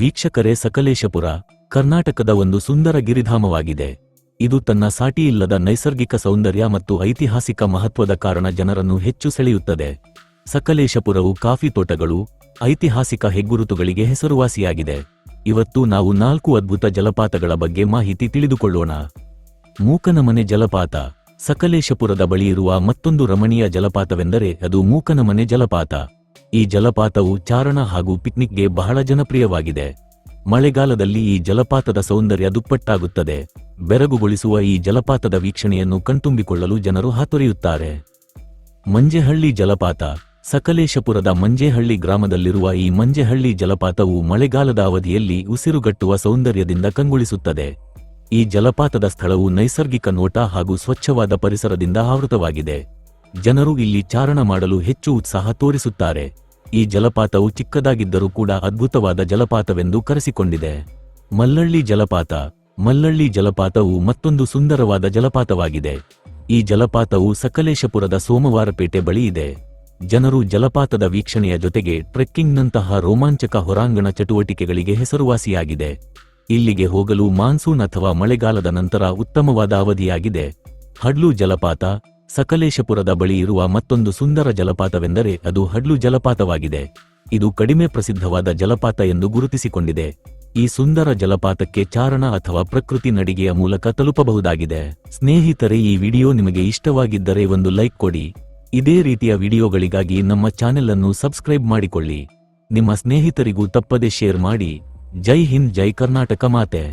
ವೀಕ್ಷಕರೇ, ಸಕಲೇಶಪುರ ಕರ್ನಾಟಕದ ಒಂದು ಸುಂದರ ಗಿರಿಧಾಮವಾಗಿದೆ. ಇದು ತನ್ನ ಸಾಟಿಯಿಲ್ಲದ ನೈಸರ್ಗಿಕ ಸೌಂದರ್ಯ ಮತ್ತು ಐತಿಹಾಸಿಕ ಮಹತ್ವದ ಕಾರಣ ಜನರನ್ನು ಹೆಚ್ಚು ಸೆಳೆಯುತ್ತದೆ. ಸಕಲೇಶಪುರವು ಕಾಫಿ ತೋಟಗಳು, ಐತಿಹಾಸಿಕ ಹೆಗ್ಗುರುತುಗಳಿಗೆ ಹೆಸರುವಾಸಿಯಾಗಿದೆ. ಇವತ್ತು ನಾವು 4 ಅದ್ಭುತ ಜಲಪಾತಗಳ ಬಗ್ಗೆ ಮಾಹಿತಿ ತಿಳಿದುಕೊಳ್ಳೋಣ. ಮೂಕನಮನೆ ಜಲಪಾತ. ಸಕಲೇಶಪುರದ ಬಳಿ ಇರುವ ಮತ್ತೊಂದು ರಮಣೀಯ ಜಲಪಾತವೆಂದರೆ ಅದು ಮೂಕನಮನೆ ಜಲಪಾತ. ಈ ಜಲಪಾತವು ಚಾರಣ ಹಾಗೂ ಪಿಕ್ನಿಕ್ಗೆ ಬಹಳ ಜನಪ್ರಿಯವಾಗಿದೆ. ಮಳೆಗಾಲದಲ್ಲಿ ಈ ಜಲಪಾತದ ಸೌಂದರ್ಯ ದುಪ್ಪಟ್ಟಾಗುತ್ತದೆ. ಬೆರಗುಗೊಳಿಸುವ ಈ ಜಲಪಾತದ ವೀಕ್ಷಣೆಯನ್ನು ಕಣ್ತುಂಬಿಕೊಳ್ಳಲು ಜನರು ಹಾತೊರೆಯುತ್ತಾರೆ. ಮಂಜೇಹಳ್ಳಿ ಜಲಪಾತ. ಸಕಲೇಶಪುರದ ಮಂಜೇಹಳ್ಳಿ ಗ್ರಾಮದಲ್ಲಿರುವ ಈ ಮಂಜೇಹಳ್ಳಿ ಜಲಪಾತವು ಮಳೆಗಾಲದ ಅವಧಿಯಲ್ಲಿ ಉಸಿರುಗಟ್ಟುವ ಸೌಂದರ್ಯದಿಂದ ಕಂಗೊಳಿಸುತ್ತದೆ. ಈ ಜಲಪಾತದ ಸ್ಥಳವು ನೈಸರ್ಗಿಕ ನೋಟ ಹಾಗೂ ಸ್ವಚ್ಛವಾದ ಪರಿಸರದಿಂದ ಆವೃತವಾಗಿದೆ. ಜನರು ಇಲ್ಲಿ ಚಾರಣ ಮಾಡಲು ಹೆಚ್ಚು ಉತ್ಸಾಹ ತೋರಿಸುತ್ತಾರೆ. ಈ ಜಲಪಾತವು ಚಿಕ್ಕದಾಗಿದ್ದರೂ ಕೂಡ ಅದ್ಭುತವಾದ ಜಲಪಾತವೆಂದು ಕರೆಸಿಕೊಂಡಿದೆ. ಮಲ್ಲಳ್ಳಿ ಜಲಪಾತ. ಮಲ್ಲಳ್ಳಿ ಜಲಪಾತವು ಮತ್ತೊಂದು ಸುಂದರವಾದ ಜಲಪಾತವಾಗಿದೆ. ಈ ಜಲಪಾತವು ಸಕಲೇಶಪುರದ ಸೋಮವಾರಪೇಟೆ ಬಳಿ ಇದೆ. ಜನರು ಜಲಪಾತದ ವೀಕ್ಷಣೆಯ ಜೊತೆಗೆ ಟ್ರೆಕ್ಕಿಂಗ್ನಂತಹ ರೋಮಾಂಚಕ ಹೊರಾಂಗಣ ಚಟುವಟಿಕೆಗಳಿಗೆ ಹೆಸರುವಾಸಿಯಾಗಿದೆ. ಇಲ್ಲಿಗೆ ಹೋಗಲು ಮಾನ್ಸೂನ್ ಅಥವಾ ಮಳೆಗಾಲದ ನಂತರ ಉತ್ತಮವಾದ ಅವಧಿಯಾಗಿದೆ. ಹಡ್ಲು ಜಲಪಾತ. ಸಕಲೇಶಪುರದ ಬಳಿ ಇರುವ ಮತ್ತೊಂದು ಸುಂದರ ಜಲಪಾತವೆಂದರೆ ಅದು ಹಡ್ಲು ಜಲಪಾತವಾಗಿದೆ. ಇದು ಕಡಿಮೆ ಪ್ರಸಿದ್ಧವಾದ ಜಲಪಾತ ಎಂದು ಗುರುತಿಸಿಕೊಂಡಿದೆ. ಈ ಸುಂದರ ಜಲಪಾತಕ್ಕೆ ಚಾರಣ ಅಥವಾ ಪ್ರಕೃತಿ ನಡಿಗೆಯ ಮೂಲಕ ತಲುಪಬಹುದಾಗಿದೆ. ಸ್ನೇಹಿತರೆ, ಈ ವಿಡಿಯೋ ನಿಮಗೆ ಇಷ್ಟವಾಗಿದ್ದರೆ ಒಂದು ಲೈಕ್ ಕೊಡಿ. ಇದೇ ರೀತಿಯ ವಿಡಿಯೋಗಳಿಗಾಗಿ ನಮ್ಮ ಚಾನೆಲ್ ಅನ್ನು ಸಬ್ಸ್ಕ್ರೈಬ್ ಮಾಡಿಕೊಳ್ಳಿ. ನಿಮ್ಮ ಸ್ನೇಹಿತರಿಗೂ ತಪ್ಪದೆ ಶೇರ್ ಮಾಡಿ. ಜೈ ಹಿಂದ್, ಜೈ ಕರ್ನಾಟಕ ಮಾತೆ.